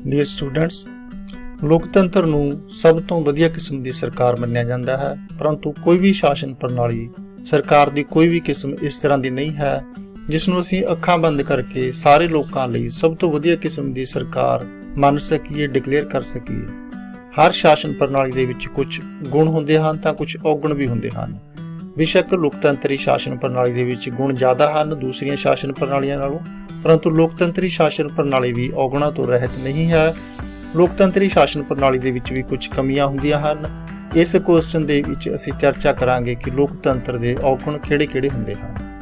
Dear students, ਲੋਕਤੰਤਰ ਨੂੰ ਸਭ ਤੋਂ ਵਧੀਆ ਕਿਸਮ ਦੀ ਸਰਕਾਰ ਮੰਨਿਆ ਜਾਂਦਾ ਹੈ, ਪਰੰਤੂ ਕੋਈ ਵੀ ਸ਼ਾਸਨ ਪ੍ਰਣਾਲੀ ਸਰਕਾਰ ਦੀ ਕੋਈ ਵੀ ਕਿਸਮ ਇਸ ਤਰ੍ਹਾਂ ਦੀ ਨਹੀਂ ਹੈ ਜਿਸ ਨੂੰ ਅਸੀਂ ਅੱਖਾਂ ਬੰਦ ਕਰਕੇ ਸਾਰੇ ਲੋਕਾਂ ਲਈ ਸਭ ਤੋਂ ਵਧੀਆ ਕਿਸਮ ਦੀ ਸਰਕਾਰ ਮੰਨ ਸਕੀਏ, ਡਿਕਲੇਅਰ ਕਰ ਸਕੀਏ। ਹਰ ਸ਼ਾਸਨ ਪ੍ਰਣਾਲੀ ਦੇ ਵਿੱਚ ਕੁਝ ਗੁਣ ਹੁੰਦੇ ਹਨ ਤਾਂ ਕੁਝ ਔਗਣ ਵੀ ਹੁੰਦੇ ਹਨ। ਬੇਸ਼ੱਕ ਲੋਕਤੰਤਰੀ ਸ਼ਾਸਨ ਪ੍ਰਣਾਲੀ ਦੇ ਵਿੱਚ ਗੁਣ ਜ਼ਿਆਦਾ ਹਨ ਦੂਸਰੀਆਂ ਸ਼ਾਸਨ ਪ੍ਰਣਾਲੀਆਂ ਨਾਲੋਂ, ਪਰੰਤੂ ਲੋਕਤੰਤਰੀ ਸ਼ਾਸਨ ਪ੍ਰਣਾਲੀ ਵੀ ਔਗਣਾਂ ਤੋਂ ਰਹਿਤ ਨਹੀਂ ਹੈ। ਲੋਕਤੰਤਰੀ ਸ਼ਾਸਨ ਪ੍ਰਣਾਲੀ ਦੇ ਵਿੱਚ ਵੀ ਕੁਝ ਕਮੀਆਂ ਹੁੰਦੀਆਂ ਹਨ। ਇਸ ਕੁਐਸਚਨ ਦੇ ਵਿੱਚ ਅਸੀਂ ਚਰਚਾ ਕਰਾਂਗੇ ਕਿ ਲੋਕਤੰਤਰ ਦੇ ਔਗਣ ਕਿਹੜੇ-ਕਿਹੜੇ ਹੁੰਦੇ ਹਨ।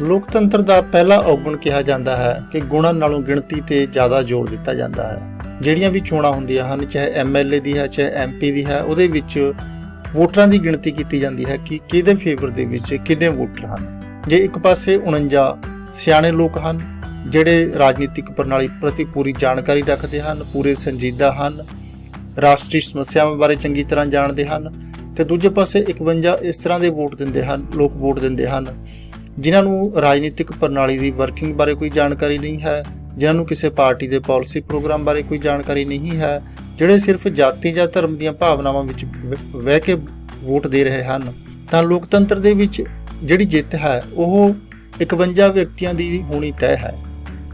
ਲੋਕਤੰਤਰ ਦਾ ਪਹਿਲਾ ਔਗਣ ਕਿਹਾ ਜਾਂਦਾ ਹੈ ਕਿ ਗੁਣਾਂ ਨਾਲੋਂ ਗਿਣਤੀ ਤੇ ਜ਼ਿਆਦਾ ਜ਼ੋਰ ਦਿੱਤਾ ਜਾਂਦਾ ਹੈ। ਜਿਹੜੀਆਂ ਵੀ ਚੋਣਾਂ ਹੁੰਦੀਆਂ ਹਨ, ਚਾਹੇ MLA ਦੀ ਹੈ ਚਾਹੇ MP ਦੀ ਹੈ, ਉਹਦੇ ਵਿੱਚ ਵੋਟਰਾਂ ਦੀ ਗਿਣਤੀ ਕੀਤੀ ਜਾਂਦੀ ਹੈ ਕਿ ਕਿਹਦੇ ਫੇਵਰ ਦੇ ਵਿੱਚ ਕਿੰਨੇ ਵੋਟਰ ਹਨ। ਜੇ ਇੱਕ ਪਾਸੇ 49 ਸਿਆਣੇ ਲੋਕ ਹਨ ਜਿਹੜੇ ਰਾਜਨੀਤਿਕ ਪ੍ਰਣਾਲੀ ਪ੍ਰਤੀ ਪੂਰੀ ਜਾਣਕਾਰੀ ਰੱਖਦੇ ਹਨ, ਪੂਰੇ ਸੰਜੀਦਾ ਹਨ, ਰਾਸ਼ਟਰੀ ਸਮੱਸਿਆਵਾਂ ਬਾਰੇ ਚੰਗੀ ਤਰ੍ਹਾਂ ਜਾਣਦੇ ਹਨ, ਤੇ ਦੂਜੇ ਪਾਸੇ 51 ਇਸ ਤਰ੍ਹਾਂ ਦੇ ਲੋਕ ਵੋਟ ਦਿੰਦੇ ਹਨ ਜਿਨ੍ਹਾਂ ਨੂੰ ਰਾਜਨੀਤਿਕ ਪ੍ਰਣਾਲੀ ਦੀ ਵਰਕਿੰਗ ਬਾਰੇ ਕੋਈ ਜਾਣਕਾਰੀ ਨਹੀਂ ਹੈ, ਜਿਨ੍ਹਾਂ ਨੂੰ ਕਿਸੇ ਪਾਰਟੀ ਦੇ ਪਾਲਿਸੀ ਪ੍ਰੋਗਰਾਮ ਬਾਰੇ ਕੋਈ ਜਾਣਕਾਰੀ ਨਹੀਂ ਹੈ, ਜਿਹੜੇ ਸਿਰਫ ਜਾਤੀ ਜਾਂ ਧਰਮ ਦੀਆਂ ਭਾਵਨਾਵਾਂ ਵਿੱਚ ਵਹਿ ਕੇ ਵੋਟ ਦੇ ਰਹੇ ਹਨ। ਤਾਂ ਲੋਕਤੰਤਰ ਦੇ ਵਿੱਚ ਜਿਹੜੀ ਜਿੱਤ ਹੈ ਉਹ 51 ਵਿਅਕਤੀਆਂ ਦੀ ਹੋਣੀ ਤੈਅ ਹੈ,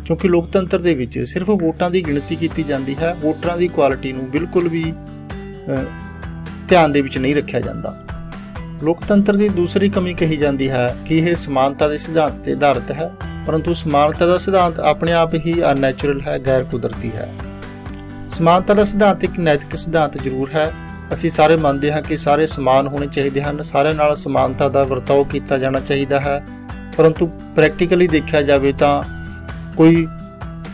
ਕਿਉਂਕਿ ਲੋਕਤੰਤਰ ਦੇ ਵਿੱਚ ਸਿਰਫ ਵੋਟਾਂ ਦੀ ਗਿਣਤੀ ਕੀਤੀ ਜਾਂਦੀ ਹੈ। ਵੋਟਰਾਂ ਦੀ ਕੁਆਲਿਟੀ ਨੂੰ ਬਿਲਕੁਲ ਵੀ ਧਿਆਨ ਦੇ ਵਿੱਚ ਨਹੀਂ ਰੱਖਿਆ ਜਾਂਦਾ। ਲੋਕਤੰਤਰ ਦੀ ਦੂਸਰੀ ਕਮੀ ਕਹੀ ਜਾਂਦੀ ਹੈ ਕਿ ਇਹ ਸਮਾਨਤਾ ਦੇ ਸਿਧਾਂਤ ਤੇ ਆਧਾਰਿਤ ਹੈ, ਪਰੰਤੂ ਸਮਾਨਤਾ ਦਾ ਸਿਧਾਂਤ ਆਪਣੇ ਆਪ ਹੀ ਅਨਨੈਚੁਰਲ ਹੈ, ਗੈਰ ਕੁਦਰਤੀ ਹੈ। ਸਮਾਨਤਾ ਦਾ ਸਿਧਾਂਤ ਇੱਕ ਨੈਤਿਕ ਸਿਧਾਂਤ ਜ਼ਰੂਰ ਹੈ। ਅਸੀਂ ਸਾਰੇ ਮੰਨਦੇ ਹਾਂ ਕਿ ਸਾਰੇ ਸਮਾਨ ਹੋਣੇ ਚਾਹੀਦੇ ਹਨ, ਸਾਰਿਆਂ ਨਾਲ ਸਮਾਨਤਾ ਦਾ ਵਰਤਾਓ ਕੀਤਾ ਜਾਣਾ ਚਾਹੀਦਾ ਹੈ, ਪਰੰਤੂ ਪ੍ਰੈਕਟੀਕਲੀ ਦੇਖਿਆ ਜਾਵੇ ਤਾਂ ਕੋਈ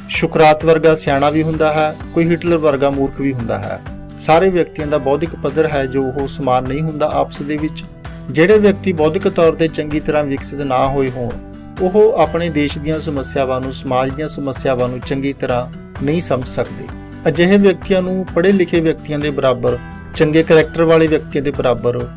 ਸੁਕਰਾਤ ਵਰਗਾ ਸਿਆਣਾ ਵੀ ਹੁੰਦਾ ਹੈ, ਕੋਈ ਹਿਟਲਰ ਵਰਗਾ ਮੂਰਖ ਵੀ ਹੁੰਦਾ ਹੈ। ਸਾਰੇ ਵਿਅਕਤੀਆਂ ਦਾ ਬੌਧਿਕ ਪੱਧਰ ਹੈ ਜੋ ਉਹ ਸਮਾਨ ਨਹੀਂ ਹੁੰਦਾ ਆਪਸ ਦੇ ਵਿੱਚ। ਜਿਹੜੇ ਵਿਅਕਤੀ ਬੌਧਿਕ ਤੌਰ ਤੇ ਚੰਗੀ ਤਰ੍ਹਾਂ ਵਿਕਸਿਤ ਨਾ ਹੋਏ ਹੋਣ ਉਹ ਆਪਣੇ ਦੇਸ਼ ਦੀਆਂ ਸਮੱਸਿਆਵਾਂ ਨੂੰ, ਸਮਾਜ ਦੀਆਂ ਸਮੱਸਿਆਵਾਂ ਨੂੰ ਚੰਗੀ ਤਰ੍ਹਾਂ ਨਹੀਂ ਸਮਝ ਸਕਦੇ। ਅਜਿਹੇ ਵਿਅਕਤੀਆਂ ਨੂੰ ਪੜ੍ਹੇ ਲਿਖੇ ਵਿਅਕਤੀਆਂ ਦੇ ਬਰਾਬਰ, ਚੰਗੇ ਕਰੈਕਟਰ ਵਾਲੇ ਵਿਅਕਤੀਆਂ ਦੇ ਬਰਾਬਰ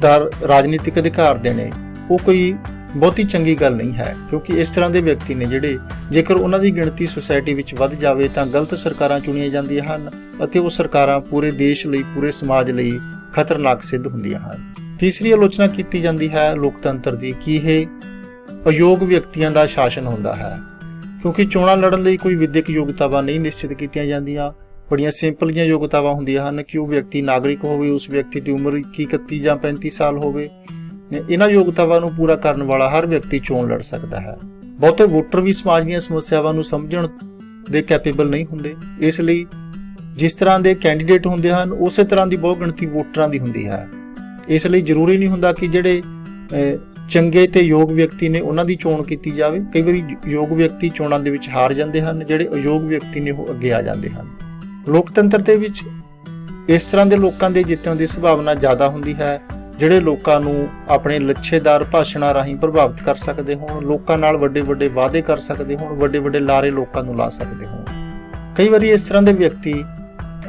ਦਾ ਰਾਜਨੀਤਿਕ ਅਧਿਕਾਰ ਦੇਣੇ ਉਹ ਕੋਈ ਬਹੁਤੀ ਚੰਗੀ ਗੱਲ ਨਹੀਂ ਹੈ, ਕਿਉਂਕਿ ਇਸ ਤਰ੍ਹਾਂ ਦੇ ਵਿਅਕਤੀ ਨੇ ਜਿਹੜੇ ਜੇਕਰ ਉਹਨਾਂ ਦੀ ਗਿਣਤੀ ਸੁਸਾਇਟੀ ਵਿੱਚ ਵੱਧ ਜਾਵੇ ਤਾਂ ਗਲਤ ਸਰਕਾਰਾਂ ਚੁਣੀਆਂ ਜਾਂਦੀਆਂ ਹਨ ਅਤੇ ਉਹ ਸਰਕਾਰਾਂ ਪੂਰੇ ਦੇਸ਼ ਲਈ, ਪੂਰੇ ਸਮਾਜ ਲਈ ਖਤਰਨਾਕ ਸਿੱਧ ਹੁੰਦੀਆਂ ਹਨ। ਤੀਸਰੀ ਆਲੋਚਨਾ ਕੀਤੀ ਜਾਂਦੀ ਹੈ ਲੋਕਤੰਤਰ ਦੀ ਕਿ ਇਹ ਅਯੋਗ ਵਿਅਕਤੀਆਂ ਦਾ ਸ਼ਾਸਨ ਹੁੰਦਾ ਹੈ, ਕਿਉਂਕਿ ਚੋਣਾਂ ਲੜਨ ਲਈ ਕੋਈ ਵਿਦਿਅਕ ਯੋਗਤਾਵਾਂ ਨਹੀਂ ਨਿਸ਼ਚਿਤ ਕੀਤੀਆਂ ਜਾਂਦੀਆਂ। ਬੜੀਆਂ ਸਿੰਪਲ ਜਿਹੀਆਂ ਯੋਗਤਾਵਾਂ ਹੁੰਦੀਆਂ ਹਨ ਕਿ ਉਹ ਵਿਅਕਤੀ ਨਾਗਰਿਕ ਹੋਵੇ, ਉਸ ਵਿਅਕਤੀ ਦੀ ਉਮਰ 31 ਜਾਂ 35 ਸਾਲ ਹੋਵੇ। ਇਹਨਾਂ ਯੋਗਤਾਵਾਂ ਨੂੰ ਪੂਰਾ ਕਰਨ ਵਾਲਾ ਹਰ ਵਿਅਕਤੀ ਚੋਣ ਲੜ ਸਕਦਾ ਹੈ। ਬਹੁਤੇ ਵੋਟਰ ਵੀ ਸਮਾਜ ਦੀਆਂ ਸਮੱਸਿਆਵਾਂ ਨੂੰ ਸਮਝਣ ਦੇ ਕੈਪੇਬਲ ਨਹੀਂ ਹੁੰਦੇ, ਇਸ ਲਈ ਜਿਸ ਤਰ੍ਹਾਂ ਦੇ ਕੈਂਡੀਡੇਟ ਹੁੰਦੇ ਹਨ ਉਸੇ ਤਰ੍ਹਾਂ ਦੀ ਬਹੁ ਗਿਣਤੀ ਵੋਟਰਾਂ ਦੀ ਹੁੰਦੀ ਹੈ। ਇਸ ਲਈ ਜ਼ਰੂਰੀ ਨਹੀਂ ਹੁੰਦਾ ਕਿ ਜਿਹੜੇ ਚੰਗੇ ਤੇ ਯੋਗ ਵਿਅਕਤੀ ਨੇ ਉਹਨਾਂ ਦੀ ਚੋਣ ਕੀਤੀ ਜਾਵੇ। ਕਈ ਵਾਰੀ ਯੋਗ ਵਿਅਕਤੀ ਚੋਣਾਂ ਦੇ ਵਿੱਚ ਹਾਰ ਜਾਂਦੇ ਹਨ, ਜਿਹੜੇ ਅਯੋਗ ਵਿਅਕਤੀ ਨੇ ਉਹ ਅੱਗੇ ਆ ਜਾਂਦੇ ਹਨ। ਲੋਕਤੰਤਰ ਦੇ ਵਿੱਚ ਇਸ ਤਰ੍ਹਾਂ ਦੇ ਲੋਕਾਂ ਦੇ ਜਿੱਤਣ ਦੀ ਸੰਭਾਵਨਾ ਜ਼ਿਆਦਾ ਹੁੰਦੀ ਹੈ ਜਿਹੜੇ ਲੋਕਾਂ ਨੂੰ ਆਪਣੇ ਲੱਛੇਦਾਰ ਭਾਸ਼ਣਾਂ ਰਾਹੀਂ ਪ੍ਰਭਾਵਿਤ ਕਰ ਸਕਦੇ ਹੋਣ, ਲੋਕਾਂ ਨਾਲ ਵੱਡੇ-ਵੱਡੇ ਵਾਅਦੇ ਕਰ ਸਕਦੇ ਹੋਣ, ਵੱਡੇ-ਵੱਡੇ ਲਾਰੇ ਲੋਕਾਂ ਨੂੰ ਲਾ ਸਕਦੇ ਹੋਣ। ਕਈ ਵਾਰੀ ਇਸ ਤਰ੍ਹਾਂ ਦੇ ਵਿਅਕਤੀ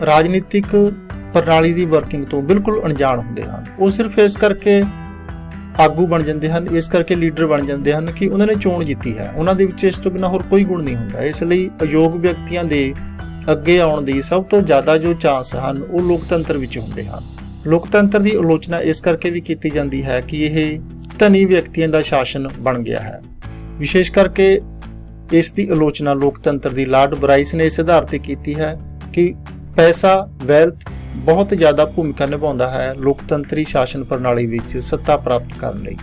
ਰਾਜਨੀਤਿਕ ਪ੍ਰਣਾਲੀ ਦੀ ਵਰਕਿੰਗ ਤੋਂ ਬਿਲਕੁਲ ਅਣਜਾਣ ਹੁੰਦੇ ਹਨ। ਉਹ ਸਿਰਫ ਇਸ ਕਰਕੇ ਆਗੂ ਬਣ ਜਾਂਦੇ ਹਨ, ਇਸ ਕਰਕੇ ਲੀਡਰ ਬਣ ਜਾਂਦੇ ਹਨ ਕਿ ਉਹਨਾਂ ਨੇ ਚੋਣ ਜਿੱਤੀ ਹੈ, ਉਹਨਾਂ ਦੇ ਵਿੱਚ ਇਸ ਤੋਂ ਬਿਨਾਂ ਹੋਰ ਕੋਈ ਗੁਣ ਨਹੀਂ ਹੁੰਦਾ। ਇਸ ਲਈ ਅਯੋਗ ਵਿਅਕਤੀਆਂ ਦੇ ਅੱਗੇ ਆਉਣ ਦੀ ਸਭ ਤੋਂ ਜ਼ਿਆਦਾ ਜੋ ਚਾਂਸ ਹਨ ਉਹ ਲੋਕਤੰਤਰ ਵਿੱਚ ਹੁੰਦੇ ਹਨ। ਲੋਕਤੰਤਰ ਦੀ ਆਲੋਚਨਾ ਇਸ ਕਰਕੇ ਵੀ ਕੀਤੀ ਜਾਂਦੀ ਹੈ ਕਿ ਇਹ ਧਨੀ ਵਿਅਕਤੀਆਂ ਦਾ ਸ਼ਾਸਨ ਬਣ ਗਿਆ ਹੈ। ਵਿਸ਼ੇਸ਼ ਕਰਕੇ ਇਸ ਦੀ ਆਲੋਚਨਾ ਲੋਕਤੰਤਰ ਦੀ ਲਾਰਡ ਬਰਾਈਸ ਨੇ ਇਸ ਆਧਾਰ ਤੇ ਕੀਤੀ ਹੈ ਕਿ ਪੈਸਾ, ਵੈਲਥ ਬਹੁਤ ਜ਼ਿਆਦਾ ਭੂਮਿਕਾ ਨਿਭਾਉਂਦਾ ਹੈ ਲੋਕਤੰਤਰੀ ਸ਼ਾਸਨ ਪ੍ਰਣਾਲੀ ਵਿੱਚ ਸੱਤਾ ਪ੍ਰਾਪਤ ਕਰਨ ਲਈ।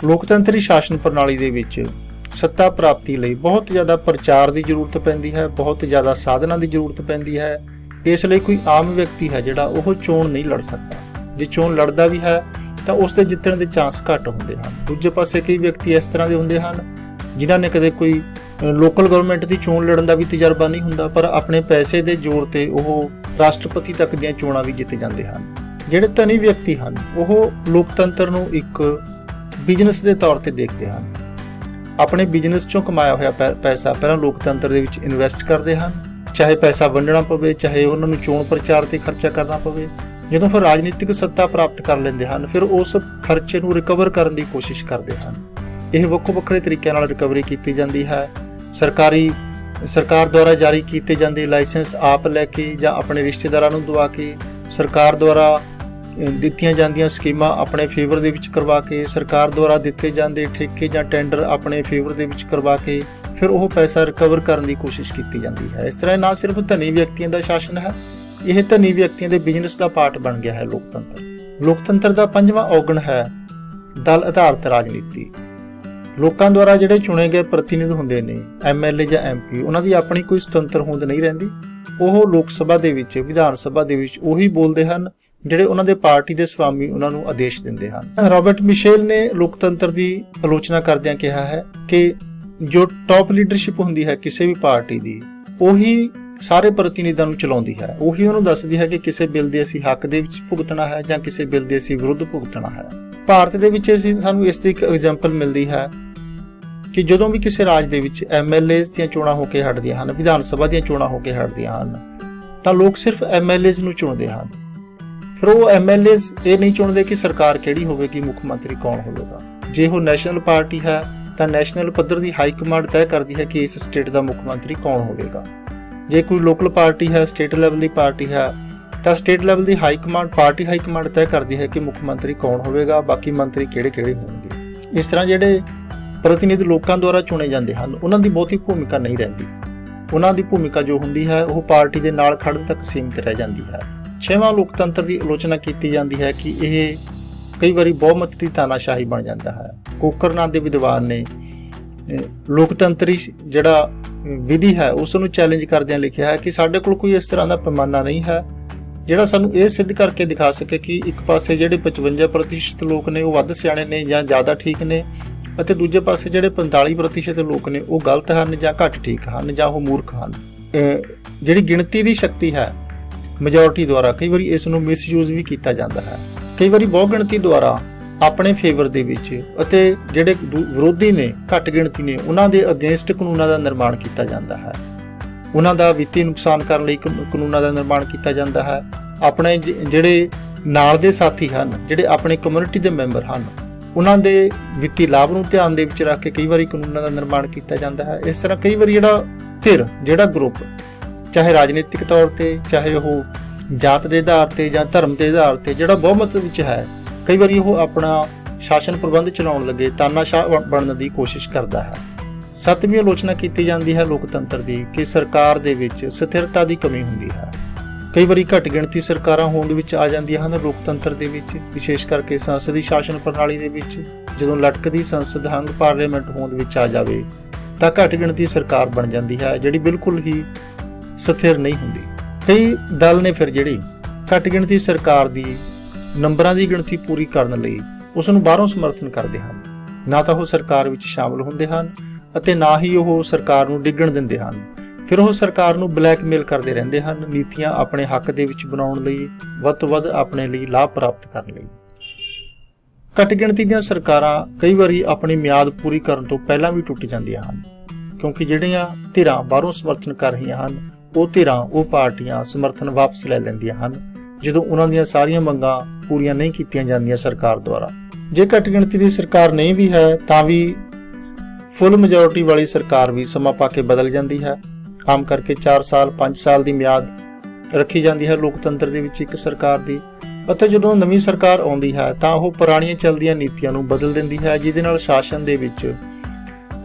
ਲੋਕਤੰਤਰੀ ਸ਼ਾਸਨ ਪ੍ਰਣਾਲੀ ਦੇ ਵਿੱਚ ਸੱਤਾ ਪ੍ਰਾਪਤੀ ਲਈ ਬਹੁਤ ਜ਼ਿਆਦਾ ਪ੍ਰਚਾਰ ਦੀ ਜ਼ਰੂਰਤ ਪੈਂਦੀ ਹੈ, ਬਹੁਤ ਜ਼ਿਆਦਾ ਸਾਧਨਾਂ ਦੀ ਜ਼ਰੂਰਤ ਪੈਂਦੀ ਹੈ। ਇਸ ਲਈ ਕੋਈ ਆਮ ਵਿਅਕਤੀ ਹੈ ਜਿਹੜਾ ਉਹ ਚੋਣ ਨਹੀਂ ਲੜ ਸਕਦਾ। ਜੇ ਚੋਣ ਲੜਦਾ ਵੀ ਹੈ ਤਾਂ ਉਸ ਦੇ ਜਿੱਤਣ ਦੇ ਚਾਂਸ ਘੱਟ ਹੁੰਦੇ ਹਨ। ਦੂਜੇ ਪਾਸੇ ਕਈ ਵਿਅਕਤੀ ਇਸ ਤਰ੍ਹਾਂ ਦੇ ਹੁੰਦੇ ਹਨ ਜਿਨ੍ਹਾਂ ਨੇ ਕਦੇ ਕੋਈ ਲੋਕਲ ਗਵਰਨਮੈਂਟ ਦੀ ਚੋਣ ਲੜਨ ਦਾ ਵੀ ਤਜਰਬਾ ਨਹੀਂ ਹੁੰਦਾ, ਪਰ ਆਪਣੇ ਪੈਸੇ ਦੇ ਜ਼ੋਰ ਤੇ ਉਹ ਰਾਸ਼ਟਰਪਤੀ ਤੱਕ ਦੀਆਂ ਚੋਣਾਂ ਵੀ ਜਿੱਤ ਜਾਂਦੇ ਹਨ। ਜਿਹੜੇ ਧਨੀ ਵਿਅਕਤੀ ਹਨ ਉਹ ਲੋਕਤੰਤਰ ਨੂੰ ਇੱਕ ਬਿਜ਼ਨਸ ਦੇ ਤੌਰ ਤੇ ਦੇਖਦੇ ਹਨ। ਆਪਣੇ ਬਿਜ਼ਨਸ ਚੋਂ ਕਮਾਇਆ ਹੋਇਆ ਪੈਸਾ ਪਹਿਲਾਂ ਲੋਕਤੰਤਰ ਦੇ ਵਿੱਚ ਇਨਵੈਸਟ ਕਰਦੇ ਹਨ, ਚਾਹੇ ਪੈਸਾ ਵੰਡਣਾ ਪਵੇ, ਚਾਹੇ ਉਹਨਾਂ ਨੂੰ ਚੋਣ ਪ੍ਰਚਾਰ ਤੇ ਖਰਚਾ ਕਰਨਾ ਪਵੇ। ਜਦੋਂ ਫਿਰ ਰਾਜਨੀਤਿਕ ਸੱਤਾ ਪ੍ਰਾਪਤ ਕਰ ਲੈਂਦੇ ਹਨ ਫਿਰ ਉਸ ਖਰਚੇ ਨੂੰ ਰਿਕਵਰ ਕਰਨ ਦੀ ਕੋਸ਼ਿਸ਼ ਕਰਦੇ ਹਨ। ਇਹ ਵੱਖੋ ਵੱਖਰੇ ਤਰੀਕਿਆਂ ਨਾਲ ਰਿਕਵਰੀ ਕੀਤੀ ਜਾਂਦੀ ਹੈ। ਸਰਕਾਰੀ ਸਰਕਾਰ ਦੁਆਰਾ ਜਾਰੀ ਕੀਤੇ ਜਾਂਦੇ ਲਾਇਸੈਂਸ ਆਪ ਲੈ ਕੇ ਜਾਂ ਆਪਣੇ ਰਿਸ਼ਤੇਦਾਰਾਂ ਨੂੰ ਦਵਾ ਕੇ, ਸਰਕਾਰ ਦੁਆਰਾ ਦਿੱਤੀਆਂ ਜਾਂਦੀਆਂ ਸਕੀਮਾਂ ਆਪਣੇ ਫੇਵਰ ਦੇ ਵਿੱਚ ਕਰਵਾ ਕੇ, ਸਰਕਾਰ ਦੁਆਰਾ ਦਿੱਤੇ ਜਾਂਦੇ ਠੇਕੇ ਜਾਂ ਟੈਂਡਰ ਆਪਣੇ ਫੇਵਰ ਦੇ ਵਿੱਚ ਕਰਵਾ ਕੇ ਫਿਰ ਉਹ ਪੈਸਾ ਰਿਕਵਰ ਕਰਨ ਦੀ ਕੋਸ਼ਿਸ਼ ਕੀਤੀ ਜਾਂਦੀ ਹੈ। ਇਸ ਤਰ੍ਹਾਂ ਨਾ ਸਿਰਫ ਧਨੀ ਵਿਅਕਤੀਆਂ ਦਾ ਸ਼ਾਸਨ ਹੈ, ਇਹ ਧਨੀ ਵਿਅਕਤੀਆਂ ਦੇ ਬਿਜ਼ਨਸ ਦਾ ਪਾਰਟ ਬਣ ਗਿਆ ਹੈ ਲੋਕਤੰਤਰ। ਲੋਕਤੰਤਰ ਦਾ 5ਵਾਂ ਔਗਣ ਹੈ ਦਲ ਆਧਾਰਿਤ ਰਾਜਨੀਤੀ। ਲੋਕਾਂ ਦੁਆਰਾ ਜਿਹੜੇ ਚੁਣੇ ਗਏ ਪ੍ਰਤੀਨਿਧ ਹੁੰਦੇ ਨੇ, MLA ਜਾਂ MP, ਉਹਨਾਂ ਦੀ ਆਪਣੀ ਕੋਈ ਸੁਤੰਤਰ ਹੋਂਦ ਨਹੀਂ ਰਹਿੰਦੀ। ਉਹ ਲੋਕ ਸਭਾ ਦੇ ਵਿੱਚ, ਵਿਧਾਨ ਸਭਾ ਦੇ ਵਿੱਚ ਉਹੀ ਬੋਲਦੇ ਹਨ ਜਿਹੜੇ ਉਹਨਾਂ ਦੇ ਪਾਰਟੀ ਦੇ ਸਵਾਮੀ ਉਹਨਾਂ ਨੂੰ ਆਦੇਸ਼ ਦਿੰਦੇ ਹਨ। ਰਾਬਰਟ ਮਿਸ਼ੇਲ ਨੇ ਲੋਕਤੰਤਰ ਦੀ ਆਲੋਚਨਾ ਕਰਦਿਆਂ ਕਿਹਾ ਹੈ ਕਿ ਜੋ ਟੌਪ ਲੀਡਰਸ਼ਿਪ ਹੁੰਦੀ ਹੈ ਕਿਸੇ ਵੀ ਪਾਰਟੀ ਦੀ, ਉਹੀ ਸਾਰੇ ਪ੍ਰਤੀਨਿਧਾਂ ਨੂੰ ਚਲਾਉਂਦੀ ਹੈ। ਉਹੀ ਉਹਨੂੰ ਦੱਸਦੀ ਹੈ ਕਿ ਕਿਸੇ ਬਿੱਲ ਦੇ ਅਸੀਂ ਹੱਕ ਦੇ ਵਿੱਚ ਭੁਗਤਣਾ ਹੈ ਜਾਂ ਕਿਸੇ ਬਿੱਲ ਦੇ ਅਸੀਂ ਵਿਰੁੱਧ ਭੁਗਤਣਾ ਹੈ। ਭਾਰਤ ਦੇ ਵਿੱਚ ਸਾਨੂੰ ਇਸ ਦੀ ਇੱਕ ਐਗਜ਼ਾਮਪਲ ਮਿਲਦੀ ਹੈ ਕਿ ਜਦੋਂ ਵੀ ਕਿਸੇ ਰਾਜ ਦੇ ਵਿੱਚ MLAs ਦੀਆਂ ਚੋਣਾਂ ਹੋ ਕੇ ਹਟਦੀਆਂ ਹਨ, ਵਿਧਾਨ ਸਭਾ ਦੀਆਂ ਚੋਣਾਂ ਹੋ ਕੇ ਹਟਦੀਆਂ ਹਨ, ਤਾਂ ਲੋਕ ਸਿਰਫ MLAs ਨੂੰ ਚੁਣਦੇ ਹਨ। ਫਿਰ ਉਹ MLAs ਇਹ ਨਹੀਂ ਚੁਣਦੇ ਕਿ ਸਰਕਾਰ ਕਿਹੜੀ ਹੋਵੇਗੀ, ਮੁੱਖ ਮੰਤਰੀ ਕੌਣ ਹੋਵੇਗਾ। ਜੇ ਉਹ ਨੈਸ਼ਨਲ ਪਾਰਟੀ ਹੈ ਤਾਂ ਨੈਸ਼ਨਲ ਪੱਧਰ ਦੀ ਹਾਈ ਕਮਾਂਡ ਤੈਅ ਕਰਦੀ ਹੈ ਕਿ ਇਸ ਸਟੇਟ ਦਾ ਮੁੱਖ ਮੰਤਰੀ ਕੌਣ ਹੋਵੇਗਾ। ਜੇ ਕੋਈ ਲੋਕਲ ਪਾਰਟੀ ਹੈ, ਸਟੇਟ ਲੈਵਲ ਦੀ ਪਾਰਟੀ ਹੈ, ਤਾਂ ਸਟੇਟ ਲੈਵਲ ਦੀ high command, party high command ਤੈਅ ਕਰਦੀ ਹੈ ਕਿ ਮੁੱਖ ਮੰਤਰੀ ਕੌਣ ਹੋਵੇਗਾ, ਬਾਕੀ ਮੰਤਰੀ ਕਿਹੜੇ-ਕਿਹੜੇ ਹੋਣਗੇ। ਇਸ ਤਰ੍ਹਾਂ ਜਿਹੜੇ ਪ੍ਰਤੀਨਿਧ ਲੋਕਾਂ ਦੁਆਰਾ ਚੁਣੇ ਜਾਂਦੇ ਹਨ, ਉਹਨਾਂ ਦੀ ਬਹੁਤੀ ਭੂਮਿਕਾ ਨਹੀਂ ਰਹਿੰਦੀ। ਉਹਨਾਂ ਦੀ ਭੂਮਿਕਾ ਜੋ ਹੁੰਦੀ ਹੈ ਉਹ ਪਾਰਟੀ ਦੇ ਨਾਲ ਖੜਨ ਤੱਕ ਸੀਮਿਤ ਰਹਿ ਜਾਂਦੀ ਹੈ। 6ਵਾਂ ਲੋਕਤੰਤਰ ਦੀ ਆਲੋਚਨਾ ਕੀਤੀ ਜਾਂਦੀ ਹੈ ਕਿ ਇਹ ਕਈ ਵਾਰੀ ਬਹੁਮਤ ਦੀ ਤਾਨਾਸ਼ਾਹੀ ਬਣ ਜਾਂਦਾ ਹੈ। ਕੋਕਰ ਨਾਂ ਦੇ ਵਿਦਵਾਨ ਨੇ ਲੋਕਤੰਤਰੀ ਜਿਹੜਾ ਵਿਧੀ ਹੈ ਉਸ ਨੂੰ ਚੈਲੰਜ ਕਰਦਿਆਂ ਲਿਖਿਆ ਹੈ ਕਿ ਸਾਡੇ ਕੋਲ ਕੋਈ ਇਸ ਤਰ੍ਹਾਂ ਦਾ ਪੈਮਾਨਾ ਨਹੀਂ ਹੈ ਜਿਹੜਾ ਸਾਨੂੰ ਇਹ ਸਿੱਧ ਕਰਕੇ ਦਿਖਾ ਸਕੇ ਕਿ ਇੱਕ ਪਾਸੇ ਜਿਹੜੇ 55% ਲੋਕ ਨੇ ਉਹ ਵੱਧ ਸਿਆਣੇ ਨੇ ਜਾਂ ਜ਼ਿਆਦਾ ਠੀਕ ਨੇ, ਅਤੇ ਦੂਜੇ ਪਾਸੇ ਜਿਹੜੇ 45% ਲੋਕ ਨੇ ਉਹ ਗਲਤ ਹਨ ਜਾਂ ਘੱਟ ਠੀਕ ਹਨ ਜਾਂ ਉਹ ਮੂਰਖ ਹਨ। ਜਿਹੜੀ ਗਿਣਤੀ ਦੀ ਸ਼ਕਤੀ ਹੈ ਮੈਜੋਰਟੀ ਦੁਆਰਾ, ਕਈ ਵਾਰੀ ਇਸ ਨੂੰ ਮਿਸਯੂਜ਼ ਵੀ ਕੀਤਾ ਜਾਂਦਾ ਹੈ। ਕਈ ਵਾਰੀ ਬਹੁ ਗਿਣਤੀ ਦੁਆਰਾ ਆਪਣੇ ਫੇਵਰ ਦੇ ਵਿੱਚ ਅਤੇ ਜਿਹੜੇ ਵਿਰੋਧੀ ਨੇ, ਘੱਟ ਗਿਣਤੀ ਨੇ, ਉਹਨਾਂ ਦੇ ਅਗੇਂਸਟ ਕਾਨੂੰਨਾਂ ਦਾ ਨਿਰਮਾਣ ਕੀਤਾ ਜਾਂਦਾ ਹੈ। ਉਹਨਾਂ ਦਾ ਵਿੱਤੀ ਨੁਕਸਾਨ ਕਰਨ ਲਈ ਕਾਨੂੰਨਾਂ ਦਾ ਨਿਰਮਾਣ ਕੀਤਾ ਜਾਂਦਾ ਹੈ। ਆਪਣੇ ਜਿਹੜੇ ਨਾਲ ਦੇ ਸਾਥੀ ਹਨ, ਜਿਹੜੇ ਆਪਣੇ ਕਮਿਊਨਿਟੀ ਦੇ ਮੈਂਬਰ ਹਨ, ਉਹਨਾਂ ਦੇ ਵਿੱਤੀ ਲਾਭ ਨੂੰ ਧਿਆਨ ਦੇ ਵਿੱਚ ਰੱਖ ਕੇ ਕਈ ਵਾਰੀ ਕਾਨੂੰਨਾਂ ਦਾ ਨਿਰਮਾਣ ਕੀਤਾ ਜਾਂਦਾ ਹੈ। ਇਸ ਤਰ੍ਹਾਂ ਕਈ ਵਾਰੀ ਜਿਹੜਾ ਗਰੁੱਪ, ਚਾਹੇ ਰਾਜਨੀਤਿਕ ਤੌਰ ਤੇ, ਚਾਹੇ ਉਹ ਜਾਤ ਦੇ ਆਧਾਰ ਤੇ ਜਾਂ ਧਰਮ ਦੇ ਆਧਾਰ ਤੇ, ਜਿਹੜਾ ਬਹੁਮਤ ਵਿੱਚ ਹੈ, ਕਈ ਵਾਰੀ ਉਹ ਆਪਣਾ ਸ਼ਾਸਨ ਪ੍ਰਬੰਧ ਚਲਾਉਣ ਲੱਗੇ ਤਾਨਾਸ਼ਾਹ ਬਣਨ ਦੀ ਕੋਸ਼ਿਸ਼ ਕਰਦਾ ਹੈ। 7ਵੀਂ ਆਲੋਚਨਾ ਕੀਤੀ ਜਾਂਦੀ ਹੈ ਲੋਕਤੰਤਰ ਦੀ ਕਿ ਸਰਕਾਰ ਦੇ ਵਿੱਚ ਸਥਿਰਤਾ ਦੀ ਕਮੀ ਹੁੰਦੀ ਹੈ। ਕਈ ਵਾਰੀ ਘੱਟ ਗਿਣਤੀ ਸਰਕਾਰਾਂ ਹੋਂਦ ਵਿੱਚ ਆ ਜਾਂਦੀਆਂ ਹਨ ਲੋਕਤੰਤਰ ਦੇ ਵਿੱਚ, ਵਿਸ਼ੇਸ਼ ਕਰਕੇ ਸੰਸਦੀ ਸ਼ਾਸਨ ਪ੍ਰਣਾਲੀ ਦੇ ਵਿੱਚ। ਜਦੋਂ ਲਟਕਦੀ ਸੰਸਦ ਹੰਗ ਪਾਰਲੀਮੈਂਟ ਹੋਂਦ ਵਿੱਚ ਆ ਜਾਵੇ ਤਾਂ ਘੱਟ ਗਿਣਤੀ ਸਰਕਾਰ ਬਣ ਜਾਂਦੀ ਹੈ ਜਿਹੜੀ ਬਿਲਕੁਲ ਹੀ ਸਥਿਰ ਨਹੀਂ ਹੁੰਦੀ। ਕਈ ਦਲ ਨੇ ਫਿਰ ਜਿਹੜੀ ਘੱਟ ਗਿਣਤੀ ਸਰਕਾਰ ਦੀ ਨੰਬਰਾਂ ਦੀ ਗਿਣਤੀ ਪੂਰੀ ਕਰਨ ਲਈ ਉਸ ਨੂੰ ਬਾਹਰੋਂ ਸਮਰਥਨ ਕਰਦੇ ਹਨ। ਨਾ ਤਾਂ ਉਹ ਸਰਕਾਰ ਵਿੱਚ ਸ਼ਾਮਲ ਹੁੰਦੇ ਹਨ ਅਤੇ ਨਾ ਹੀ ਉਹ ਸਰਕਾਰ ਨੂੰ ਡਿੱਗਣ ਦਿੰਦੇ ਹਨ। ਫਿਰ ਉਹ ਸਰਕਾਰ ਨੂੰ ਬਲੈਕਮੇਲ ਕਰਦੇ ਰਹਿੰਦੇ ਹਨ, ਨੀਤੀਆਂ ਆਪਣੇ ਹੱਕ ਦੇ ਵਿੱਚ ਬਣਾਉਣ ਲਈ, ਵੱਧ ਤੋਂ ਵੱਧ ਆਪਣੇ ਲਈ ਲਾਭ ਪ੍ਰਾਪਤ ਕਰਨ ਲਈ। ਘੱਟ ਗਿਣਤੀ ਦੀਆਂ ਸਰਕਾਰਾਂ ਕਈ ਵਾਰੀ ਆਪਣੀ ਮਿਆਦ ਪੂਰੀ ਕਰਨ ਤੋਂ ਪਹਿਲਾਂ ਵੀ ਟੁੱਟ ਜਾਂਦੀਆਂ ਹਨ, ਕਿਉਂਕਿ ਜਿਹੜੀਆਂ ਧਿਰਾਂ ਬਾਹਰੋਂ ਸਮਰਥਨ ਕਰ ਰਹੀਆਂ ਹਨ ਉਹ ਧਿਰਾਂ, ਉਹ ਪਾਰਟੀਆਂ ਸਮਰਥਨ ਵਾਪਸ ਲੈ ਲੈਂਦੀਆਂ ਹਨ ਜਦੋਂ ਉਹਨਾਂ ਦੀਆਂ ਸਾਰੀਆਂ ਮੰਗਾਂ ਪੂਰੀਆਂ ਨਹੀਂ ਕੀਤੀਆਂ ਜਾਂਦੀਆਂ ਸਰਕਾਰ ਦੁਆਰਾ। ਜੇ ਘੱਟ ਗਿਣਤੀ ਦੀ ਸਰਕਾਰ ਨਹੀਂ ਵੀ ਹੈ ਤਾਂ ਵੀ ਫੁੱਲ ਮੈਜੋਰਿਟੀ ਵਾਲੀ ਸਰਕਾਰ ਵੀ ਸਮਾਂ ਪਾ ਕੇ ਬਦਲ ਜਾਂਦੀ ਹੈ। ਆਮ ਕਰਕੇ 4 ਸਾਲ 5 ਸਾਲ ਦੀ ਮਿਆਦ ਰੱਖੀ ਜਾਂਦੀ ਹੈ ਲੋਕਤੰਤਰ ਦੇ ਵਿੱਚ ਇੱਕ ਸਰਕਾਰ ਦੀ, ਅਤੇ ਜਦੋਂ ਨਵੀਂ ਸਰਕਾਰ ਆਉਂਦੀ ਹੈ ਤਾਂ ਉਹ ਪੁਰਾਣੀਆਂ ਚੱਲਦੀਆਂ ਨੀਤੀਆਂ ਨੂੰ ਬਦਲ ਦਿੰਦੀ ਹੈ, ਜਿਹਦੇ ਨਾਲ ਸ਼ਾਸਨ ਦੇ ਵਿੱਚ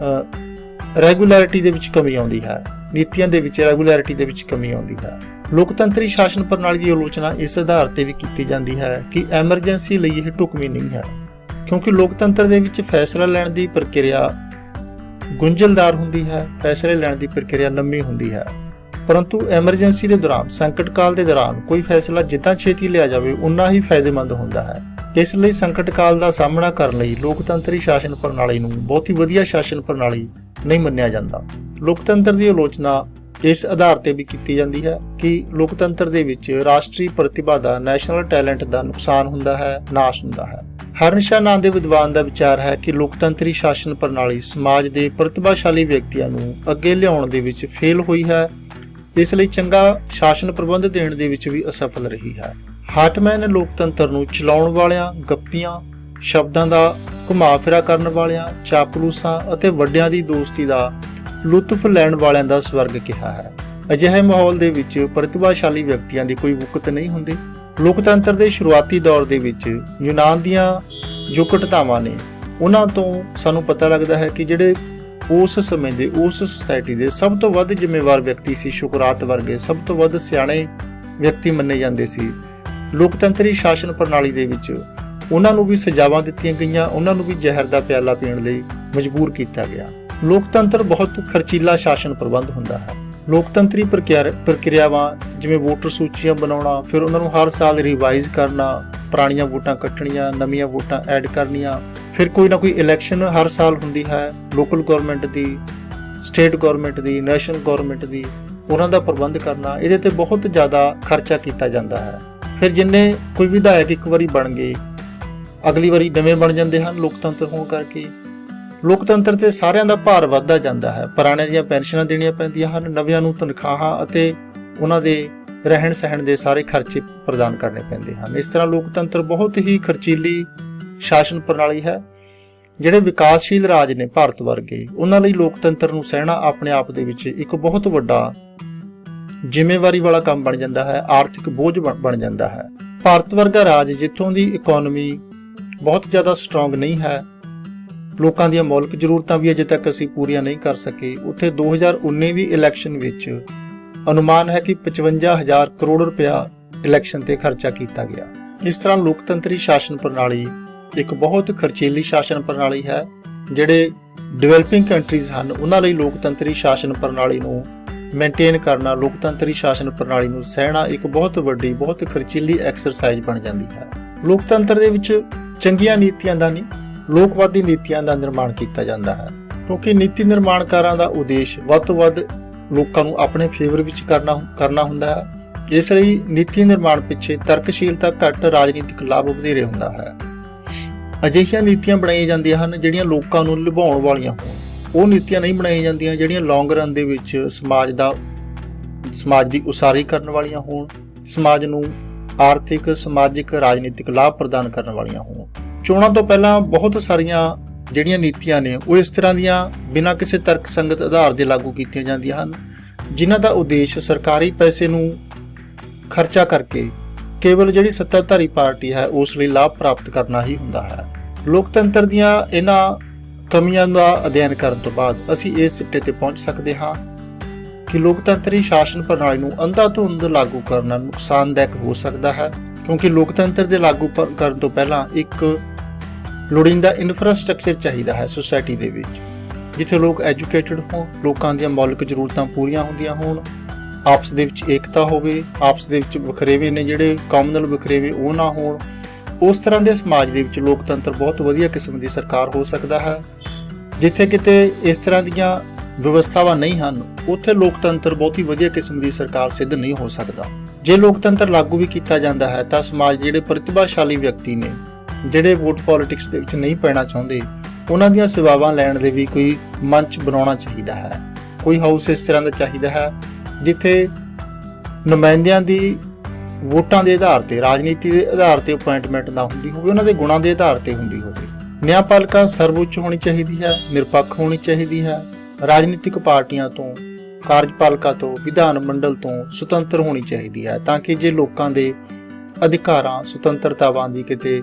ਰੈਗੂਲੈਰਿਟੀ ਦੇ ਵਿੱਚ ਕਮੀ ਆਉਂਦੀ ਹੈ, ਨੀਤੀਆਂ ਦੇ ਵਿੱਚ ਰੈਗੂਲੈਰਿਟੀ ਦੇ ਵਿੱਚ ਕਮੀ ਆਉਂਦੀ ਹੈ। ਲੋਕਤੰਤਰੀ ਸ਼ਾਸਨ ਪ੍ਰਣਾਲੀ ਦੀ ਆਲੋਚਨਾ ਇਸ ਆਧਾਰ ਤੇ ਵੀ ਕੀਤੀ ਜਾਂਦੀ ਹੈ ਕਿ ਐਮਰਜੈਂਸੀ ਲਈ ਇਹ ਢੁਕਵੀਂ ਨਹੀਂ ਹੈ, ਕਿਉਂਕਿ ਲੋਕਤੰਤਰ ਦੇ ਵਿੱਚ ਫੈਸਲਾ ਲੈਣ ਦੀ ਪ੍ਰਕਿਰਿਆ ਗੁੰਝਲਦਾਰ ਹੁੰਦੀ ਹੈ, ਫੈਸਲੇ ਲੈਣ ਦੀ ਪ੍ਰਕਿਰਿਆ ਲੰਮੀ ਹੁੰਦੀ ਹੈ। ਪਰੰਤੂ ਐਮਰਜੈਂਸੀ ਦੇ ਦੌਰਾਨ, ਸੰਕਟ ਕਾਲ ਦੇ ਦੌਰਾਨ ਕੋਈ ਫੈਸਲਾ ਜਿੱਦਾਂ ਛੇਤੀ ਲਿਆ ਜਾਵੇ ਉਨਾ ਹੀ ਫਾਇਦੇਮੰਦ ਹੁੰਦਾ ਹੈ। ਇਸ ਲਈ ਸੰਕਟ ਕਾਲ ਦਾ ਸਾਹਮਣਾ ਕਰਨ ਲਈ ਲੋਕਤੰਤਰੀ ਸ਼ਾਸਨ ਪ੍ਰਣਾਲੀ ਨੂੰ ਬਹੁਤੀ ਵਧੀਆ ਸ਼ਾਸਨ ਪ੍ਰਣਾਲੀ ਨਹੀਂ ਮੰਨਿਆ ਜਾਂਦਾ। ਲੋਕਤੰਤਰ ਦੀ ਆਲੋਚਨਾ ਇਸ ਆਧਾਰ ਤੇ ਵੀ ਕੀਤੀ ਜਾਂਦੀ ਹੈ ਕਿ ਲੋਕਤੰਤਰ ਦੇ ਵਿੱਚ ਰਾਸ਼ਟਰੀ ਪ੍ਰਤਿਭਾ ਦਾ, ਨੈਸ਼ਨਲ ਟੈਲੈਂਟ ਦਾ ਨੁਕਸਾਨ ਹੁੰਦਾ ਹੈ, ਨਾਸ਼ ਹੁੰਦਾ ਹੈ। ਹਰਨਸ਼ਾਹ ਨਾਂ ਦੇ ਵਿਦਵਾਨ ਦਾ ਵਿਚਾਰ ਹੈ ਕਿ ਲੋਕਤੰਤਰੀ ਸ਼ਾਸਨ ਪ੍ਰਣਾਲੀ ਸਮਾਜ ਦੇ ਪ੍ਰਤਿਭਾਸ਼ਾਲੀ ਵਿਅਕਤੀਆਂ ਨੂੰ ਅੱਗੇ ਲਿਆਉਣ ਦੇ ਵਿੱਚ ਫੇਲ ਹੋਈ ਹੈ, ਇਸ ਲਈ ਚੰਗਾ ਸ਼ਾਸਨ ਪ੍ਰਬੰਧ ਦੇਣ ਦੇ ਵਿੱਚ ਵੀ ਅਸਫਲ ਰਹੀ ਹੈ। ਹਾਰਟਮੈਨ ਨੇ ਲੋਕਤੰਤਰ ਨੂੰ ਚਲਾਉਣ ਵਾਲਿਆਂ, ਗੱਪੀਆਂ, ਸ਼ਬਦਾਂ ਦਾ ਘੁਮਾ ਫਿਰਾ ਕਰਨ ਵਾਲਿਆਂ, ਚਾਪਲੂਸਾਂ ਅਤੇ ਵੱਡਿਆਂ ਦੀ ਦੋਸਤੀ ਦਾ ਲੁਤਫ ਲੈਣ ਵਾਲਿਆਂ ਦਾ ਸਵਰਗ ਕਿਹਾ ਹੈ। ਅਜਿਹੇ ਮਾਹੌਲ ਦੇ ਵਿੱਚ ਪ੍ਰਤਿਭਾਸ਼ਾਲੀ ਵਿਅਕਤੀਆਂ ਦੀ ਕੋਈ ਵਕਤ ਨਹੀਂ ਹੁੰਦੀ। ਲੋਕਤੰਤਰ ਦੇ ਸ਼ੁਰੂਆਤੀ ਦੌਰ ਦੇ ਵਿੱਚ ਯੂਨਾਨ ਦੀਆਂ ਜੋ ਘਟਨਾਵਾਂ ਨੇ ਉਹਨਾਂ ਤੋਂ ਸਾਨੂੰ ਪਤਾ ਲੱਗਦਾ ਹੈ ਕਿ ਜਿਹੜੇ ਉਸ ਸਮੇਂ ਦੇ ਉਸ ਸੁਸਾਇਟੀ ਦੇ ਸਭ ਤੋਂ ਵੱਧ ਜ਼ਿੰਮੇਵਾਰ ਵਿਅਕਤੀ ਸੀ ਸੁਕਰਾਤ ਵਰਗੇ ਸਭ ਤੋਂ ਵੱਧ ਸਿਆਣੇ ਵਿਅਕਤੀ ਮੰਨੇ ਜਾਂਦੇ ਸੀ। ਲੋਕਤੰਤਰੀ ਸ਼ਾਸਨ ਪ੍ਰਣਾਲੀ ਦੇ ਵਿੱਚ ਉਹਨਾਂ ਨੂੰ ਵੀ ਸਜ਼ਾਵਾਂ ਦਿੱਤੀਆਂ ਗਈਆਂ, ਉਹਨਾਂ ਨੂੰ ਵੀ ਜ਼ਹਿਰ ਦਾ ਪਿਆਲਾ ਪੀਣ ਲਈ ਮਜਬੂਰ ਕੀਤਾ ਗਿਆ। ਲੋਕਤੰਤਰ ਬਹੁਤ ਖਰਚੀਲਾ ਸ਼ਾਸਨ ਪ੍ਰਬੰਧ ਹੁੰਦਾ ਹੈ। ਲੋਕਤੰਤਰੀ ਪ੍ਰਕਿਰਿਆਵਾਂ ਜਿਵੇਂ ਵੋਟਰ ਸੂਚੀਆਂ ਬਣਾਉਣਾ, ਫਿਰ ਉਹਨਾਂ ਨੂੰ ਹਰ ਸਾਲ ਰਿਵਾਈਜ਼ ਕਰਨਾ, ਪੁਰਾਣੀਆਂ ਵੋਟਾਂ ਕੱਟਣੀਆਂ, ਨਵੀਆਂ ਵੋਟਾਂ ਐਡ ਕਰਨੀਆਂ, ਫਿਰ ਕੋਈ ਨਾ ਕੋਈ ਇਲੈਕਸ਼ਨ ਹਰ ਸਾਲ ਹੁੰਦੀ ਹੈ, ਲੋਕਲ ਗਵਰਨਮੈਂਟ ਦੀ, ਸਟੇਟ ਗਵਰਨਮੈਂਟ ਦੀ, ਨੈਸ਼ਨਲ ਗਵਰਨਮੈਂਟ ਦੀ, ਉਹਨਾਂ ਦਾ ਪ੍ਰਬੰਧ ਕਰਨਾ, ਇਹਦੇ ਤੇ ਬਹੁਤ ਜ਼ਿਆਦਾ ਖਰਚਾ ਕੀਤਾ ਜਾਂਦਾ ਹੈ। ਫਿਰ ਜਿੰਨੇ ਕੋਈ ਵਿਧਾਇਕ ਇੱਕ ਵਾਰੀ ਬਣ ਗਏ ਅਗਲੀ ਵਾਰੀ ਨਵੇਂ ਬਣ ਜਾਂਦੇ ਹਨ। ਲੋਕਤੰਤਰ ਹੋਣ ਕਰਕੇ ਲੋਕਤੰਤਰ ਤੇ ਸਾਰਿਆਂ ਦਾ ਭਾਰ ਵੱਧਦਾ ਜਾਂਦਾ ਹੈ। ਪੁਰਾਣਿਆਂ ਦੀਆਂ ਪੈਨਸ਼ਨਾਂ ਦੇਣੀਆਂ ਪੈਂਦੀਆਂ ਹਨ, ਨਵਿਆਂ ਨੂੰ ਤਨਖਾਹਾਂ ਅਤੇ ਉਹਨਾਂ ਦੇ ਰਹਿਣ ਸਹਿਣ ਦੇ ਸਾਰੇ ਖਰਚੇ ਪ੍ਰਦਾਨ ਕਰਨੇ ਪੈਂਦੇ ਹਨ। ਇਸ ਤਰ੍ਹਾਂ ਲੋਕਤੰਤਰ ਬਹੁਤ ਹੀ ਖਰਚੀਲੀ ਸ਼ਾਸਨ ਪ੍ਰਣਾਲੀ ਹੈ। ਜਿਹੜੇ ਵਿਕਾਸਸ਼ੀਲ ਰਾਜ ਨੇ ਭਾਰਤ ਵਰਗੇ, ਉਹਨਾਂ ਲਈ ਲੋਕਤੰਤਰ ਨੂੰ ਸਹਿਣਾ ਆਪਣੇ ਆਪ ਦੇ ਵਿੱਚ ਇੱਕ ਬਹੁਤ ਵੱਡਾ ਜ਼ਿੰਮੇਵਾਰੀ ਵਾਲਾ ਕੰਮ ਬਣ ਜਾਂਦਾ ਹੈ, ਆਰਥਿਕ ਬੋਝ ਬਣ ਜਾਂਦਾ ਹੈ। ਭਾਰਤ ਵਰਗਾ ਰਾਜ ਜਿੱਥੋਂ ਦੀ ਇਕਨੋਮੀ ਬਹੁਤ ਜ਼ਿਆਦਾ ਸਟਰੋਂਗ ਨਹੀਂ ਹੈ, ਲੋਕਾਂ ਦੀਆਂ ਮੌਲਿਕ ਜ਼ਰੂਰਤਾਂ ਵੀ ਅਜੇ ਤੱਕ ਅਸੀਂ ਪੂਰੀਆਂ ਨਹੀਂ ਕਰ ਸਕੇ, ਉੱਥੇ 2019 ਦੀ ਇਲੈਕਸ਼ਨ ਵਿੱਚ ਅਨੁਮਾਨ ਹੈ ਕਿ 55,000 ਕਰੋੜ ਰੁਪਇਆ ਇਲੈਕਸ਼ਨ ਤੇ ਖਰਚਾ ਕੀਤਾ ਗਿਆ। ਇਸ ਤਰ੍ਹਾਂ ਲੋਕਤੰਤਰੀ ਸ਼ਾਸਨ ਪ੍ਰਣਾਲੀ ਇੱਕ ਬਹੁਤ ਖਰਚੀਲੀ ਸ਼ਾਸਨ ਪ੍ਰਣਾਲੀ ਹੈ। ਜਿਹੜੇ ਡਿਵੈਲਪਿੰਗ ਕੰਟਰੀਜ਼ ਹਨ ਉਹਨਾਂ ਲਈ ਲੋਕਤੰਤਰੀ ਸ਼ਾਸਨ ਪ੍ਰਣਾਲੀ ਨੂੰ ਮੇਨਟੇਨ ਕਰਨਾ, ਲੋਕਤੰਤਰੀ ਸ਼ਾਸਨ ਪ੍ਰਣਾਲੀ ਨੂੰ ਸਹਿਣਾ ਇੱਕ ਬਹੁਤ ਵੱਡੀ, ਬਹੁਤ ਖਰਚੀਲੀ ਐਕਸਰਸਾਈਜ਼ ਬਣ ਜਾਂਦੀ ਹੈ। ਲੋਕਤੰਤਰ ਦੇ ਵਿੱਚ ਚੰਗੀਆਂ ਨੀਤੀਆਂ ਦਾ ਨਹੀਂ, ਲੋਕਵਾਦੀ ਨੀਤੀਆਂ ਦਾ ਨਿਰਮਾਣ ਕੀਤਾ ਜਾਂਦਾ ਹੈ, ਕਿਉਂਕਿ ਨੀਤੀ ਨਿਰਮਾਣਕਾਰਾਂ ਦਾ ਉਦੇਸ਼ ਵੱਧ ਤੋਂ ਵੱਧ ਲੋਕਾਂ ਨੂੰ ਆਪਣੇ ਫੇਵਰ ਵਿੱਚ ਕਰਨਾ ਹੁੰਦਾ ਹੈ। ਇਸ ਲਈ ਨੀਤੀ ਨਿਰਮਾਣ ਪਿੱਛੇ ਤਰਕਸ਼ੀਲਤਾ ਘੱਟ, ਰਾਜਨੀਤਿਕ ਲਾਭ ਵਧੇਰੇ ਹੁੰਦਾ ਹੈ। ਅਜਿਹੀਆਂ ਨੀਤੀਆਂ ਬਣਾਈਆਂ ਜਾਂਦੀਆਂ ਹਨ ਜਿਹੜੀਆਂ ਲੋਕਾਂ ਨੂੰ ਲੁਭਾਉਣ ਵਾਲੀਆਂ ਹੋਣ। ਉਹ ਨੀਤੀਆਂ ਨਹੀਂ ਬਣਾਈਆਂ ਜਾਂਦੀਆਂ ਜਿਹੜੀਆਂ ਲੌਂਗ ਰਨ ਦੇ ਵਿੱਚ ਸਮਾਜ ਦੀ ਉਸਾਰੀ ਕਰਨ ਵਾਲੀਆਂ ਹੋਣ, ਸਮਾਜ ਨੂੰ ਆਰਥਿਕ, ਸਮਾਜਿਕ, ਰਾਜਨੀਤਿਕ ਲਾਭ ਪ੍ਰਦਾਨ ਕਰਨ ਵਾਲੀਆਂ ਹੋਣ। ਚੋਣਾਂ ਤੋਂ ਪਹਿਲਾਂ ਬਹੁਤ ਸਾਰੀਆਂ ਜਿਹੜੀਆਂ ਨੀਤੀਆਂ ਨੇ ਉਹ ਇਸ ਤਰ੍ਹਾਂ ਦੀਆਂ ਬਿਨਾਂ ਕਿਸੇ ਤਰਕਸੰਗਤ ਆਧਾਰ ਦੇ ਲਾਗੂ ਕੀਤੀਆਂ ਜਾਂਦੀਆਂ ਹਨ, ਜਿਨ੍ਹਾਂ ਦਾ ਉਦੇਸ਼ ਸਰਕਾਰੀ ਪੈਸੇ ਨੂੰ ਖਰਚਾ ਕਰਕੇ ਕੇਵਲ ਜਿਹੜੀ ਸੱਤਾਧਾਰੀ ਪਾਰਟੀ ਹੈ ਉਸ ਲਈ ਲਾਭ ਪ੍ਰਾਪਤ ਕਰਨਾ ਹੀ ਹੁੰਦਾ ਹੈ। ਲੋਕਤੰਤਰ ਦੀਆਂ ਇਹਨਾਂ ਕਮੀਆਂ ਦਾ ਅਧਿਐਨ ਕਰਨ ਤੋਂ ਬਾਅਦ ਅਸੀਂ ਇਸ ਸਿੱਟੇ ਤੇ ਪਹੁੰਚ ਸਕਦੇ ਹਾਂ ਕਿ ਲੋਕਤੰਤਰੀ ਸ਼ਾਸਨ ਪ੍ਰਣਾਲੀ ਨੂੰ ਅੰਧਾਧੁੰਦ ਲਾਗੂ ਕਰਨਾ ਨੁਕਸਾਨਦਾਇਕ ਹੋ ਸਕਦਾ ਹੈ, ਕਿਉਂਕਿ ਲੋਕਤੰਤਰ ਦੇ ਲਾਗੂ ਕਰਨ ਤੋਂ ਪਹਿਲਾਂ ਇੱਕ ਲੋੜੀਂਦਾ ਇਨਫਰਾਸਟ੍ਰਕਚਰ ਚਾਹੀਦਾ ਹੈ ਸੁਸਾਇਟੀ ਦੇ ਵਿੱਚ, ਜਿੱਥੇ ਲੋਕ ਐਜੂਕੇਟਡ ਹੋਣ, ਲੋਕਾਂ ਦੀਆਂ ਮੌਲਿਕ ਜ਼ਰੂਰਤਾਂ ਪੂਰੀਆਂ ਹੁੰਦੀਆਂ ਹੋਣ, ਆਪਸ ਦੇ ਵਿੱਚ ਏਕਤਾ ਹੋਵੇ, ਆਪਸ ਦੇ ਵਿੱਚ ਵਖਰੇਵੇ ਨੇ ਜਿਹੜੇ ਕਾਮਨਲ ਵਖਰੇਵੇ ਉਹ ਨਾ ਹੋਣ। ਉਸ ਤਰ੍ਹਾਂ ਦੇ ਸਮਾਜ ਦੇ ਵਿੱਚ ਲੋਕਤੰਤਰ ਬਹੁਤ ਵਧੀਆ ਕਿਸਮ ਦੀ ਸਰਕਾਰ ਹੋ ਸਕਦਾ ਹੈ। ਜਿੱਥੇ ਕਿਤੇ ਇਸ ਤਰ੍ਹਾਂ ਦੀਆਂ ਵਿਵਸਥਾਵਾਂ ਨਹੀਂ ਹਨ, ਉੱਥੇ ਲੋਕਤੰਤਰ ਬਹੁਤੀ ਵਧੀਆ ਕਿਸਮ ਦੀ ਸਰਕਾਰ ਸਿੱਧ ਨਹੀਂ ਹੋ ਸਕਦਾ। ਜੇ ਲੋਕਤੰਤਰ ਲਾਗੂ ਵੀ ਕੀਤਾ ਜਾਂਦਾ ਹੈ ਤਾਂ ਸਮਾਜ ਦੇ ਜਿਹੜੇ ਪ੍ਰਤਿਭਾਸ਼ਾਲੀ ਵਿਅਕਤੀ ਨੇ, ਜਿਹੜੇ ਵੋਟ ਪੋਲਿਟਿਕਸ ਦੇ ਵਿੱਚ ਨਹੀਂ ਪੈਣਾ ਚਾਹੁੰਦੇ, ਉਹਨਾਂ ਦੀਆਂ ਸੇਵਾਵਾਂ ਲੈਣ ਦੇ ਵੀ ਕੋਈ ਮੰਚ ਬਣਾਉਣਾ ਚਾਹੀਦਾ ਹੈ। ਕੋਈ ਹਾਊਸ ਇਸ ਤਰ੍ਹਾਂ ਦਾ ਚਾਹੀਦਾ ਹੈ ਜਿੱਥੇ ਨੁਮਾਇੰਦਿਆਂ ਦੀ ਵੋਟਾਂ ਦੇ ਆਧਾਰ ਤੇ, ਰਾਜਨੀਤੀ ਦੇ ਆਧਾਰ ਤੇ ਅਪਾਇੰਟਮੈਂਟ ਨਾ ਹੁੰਦੀ ਹੋਵੇ, ਉਹਨਾਂ ਦੇ ਗੁਣਾਂ ਦੇ ਆਧਾਰ ਤੇ ਹੁੰਦੀ ਹੋਵੇ। ਨਿਆਂਪਾਲਿਕਾ ਸਰਵਉੱਚ ਹੋਣੀ ਚਾਹੀਦੀ ਹੈ, ਨਿਰਪੱਖ ਹੋਣੀ ਚਾਹੀਦੀ ਹੈ, ਰਾਜਨੀਤਿਕ ਪਾਰਟੀਆਂ ਤੋਂ, ਕਾਰਜਪਾਲਿਕਾ ਤੋਂ, ਵਿਧਾਨ ਮੰਡਲ ਤੋਂ ਸੁਤੰਤਰ ਹੋਣੀ ਚਾਹੀਦੀ ਹੈ, ਤਾਂ ਕਿ ਜੇ ਲੋਕਾਂ ਦੇ ਅਧਿਕਾਰਾਂ, ਸੁਤੰਤਰਤਾਵਾਂ ਦੀ ਕਿਤੇ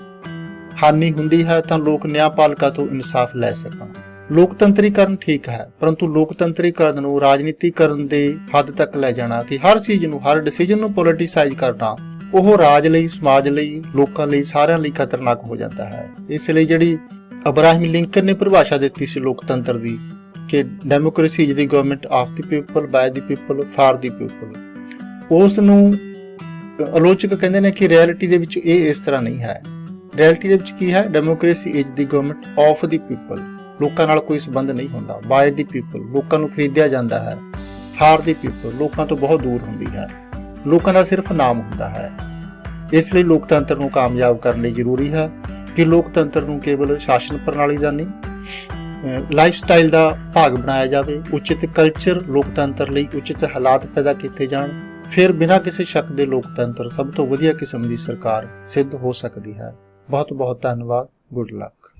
ਹਾਨੀ ਹੁੰਦੀ ਹੈ ਤਾਂ ਲੋਕ ਨਿਆਂਪਾਲਿਕਾ ਤੋਂ ਇਨਸਾਫ ਲੈ ਸਕਣ। ਲੋਕਤੰਤਰੀਕਰਨ ਠੀਕ ਹੈ, ਪਰੰਤੂ ਲੋਕਤੰਤਰੀਕਰਨ ਨੂੰ ਰਾਜਨੀਤੀਕਰਨ ਦੇ ਹੱਦ ਤੱਕ ਲੈ ਜਾਣਾ, ਕਿ ਹਰ ਚੀਜ਼ ਨੂੰ, ਹਰ ਡਿਸੀਜਨ ਨੂੰ ਪੋਲਿਟਿਸਾਈਜ਼ ਕਰਨਾ, ਉਹ ਰਾਜ ਲਈ, ਸਮਾਜ ਲਈ, ਲੋਕਾਂ ਲਈ, ਸਾਰਿਆਂ ਲਈ ਖਤਰਨਾਕ ਹੋ ਜਾਂਦਾ ਹੈ। ਇਸ ਲਈ ਜਿਹੜੀ ਅਬਰਾਹਮ ਲਿੰਕਨ ਨੇ ਪਰਿਭਾਸ਼ਾ ਦਿੱਤੀ ਸੀ ਲੋਕਤੰਤਰ ਦੀ ਕਿ democracy is the government of the people, by the people, for the people, ਉਸ ਨੂੰ ਆਲੋਚਕ ਕਹਿੰਦੇ ਨੇ ਕਿ ਰਿਐਲਿਟੀ ਦੇ ਵਿੱਚ ਇਹ ਇਸ ਤਰ੍ਹਾਂ ਨਹੀਂ ਹੈ। ਰਿਐਲਿਟੀ ਦੇ ਵਿੱਚ ਕੀ ਹੈ? Democracy is the government of the people, ਲੋਕਾਂ ਨਾਲ ਕੋਈ ਸੰਬੰਧ ਨਹੀਂ ਹੁੰਦਾ। ਬਾਏ ਦੀ ਪੀਪਲ, ਲੋਕਾਂ ਨੂੰ ਖਰੀਦਿਆ ਜਾਂਦਾ ਹੈ। ਫਾਰ ਦੀ ਪੀਪਲ, ਲੋਕਾਂ ਤੋਂ ਬਹੁਤ ਦੂਰ ਹੁੰਦੀ ਹੈ, ਲੋਕਾਂ ਦਾ ਸਿਰਫ ਨਾਮ ਹੁੰਦਾ ਹੈ। ਇਸ ਲਈ ਲੋਕਤੰਤਰ ਨੂੰ ਕਾਮਯਾਬ ਕਰਨ ਲਈ ਜ਼ਰੂਰੀ ਹੈ ਕਿ ਲੋਕਤੰਤਰ ਨੂੰ ਕੇਵਲ ਸ਼ਾਸਨ ਪ੍ਰਣਾਲੀ ਦਾ ਨਹੀਂ, ਲਾਈਫ ਸਟਾਈਲ ਦਾ ਭਾਗ ਬਣਾਇਆ ਜਾਵੇ। ਉਚਿਤ ਕਲਚਰ ਲੋਕਤੰਤਰ ਲਈ, ਉਚਿਤ ਹਾਲਾਤ ਪੈਦਾ ਕੀਤੇ ਜਾਣ, ਫਿਰ ਬਿਨਾਂ ਕਿਸੇ ਸ਼ੱਕ ਦੇ ਲੋਕਤੰਤਰ ਸਭ ਤੋਂ ਵਧੀਆ ਕਿਸਮ ਦੀ ਸਰਕਾਰ ਸਿੱਧ ਹੋ ਸਕਦੀ ਹੈ। ਬਹੁਤ ਬਹੁਤ ਧੰਨਵਾਦ। Good luck.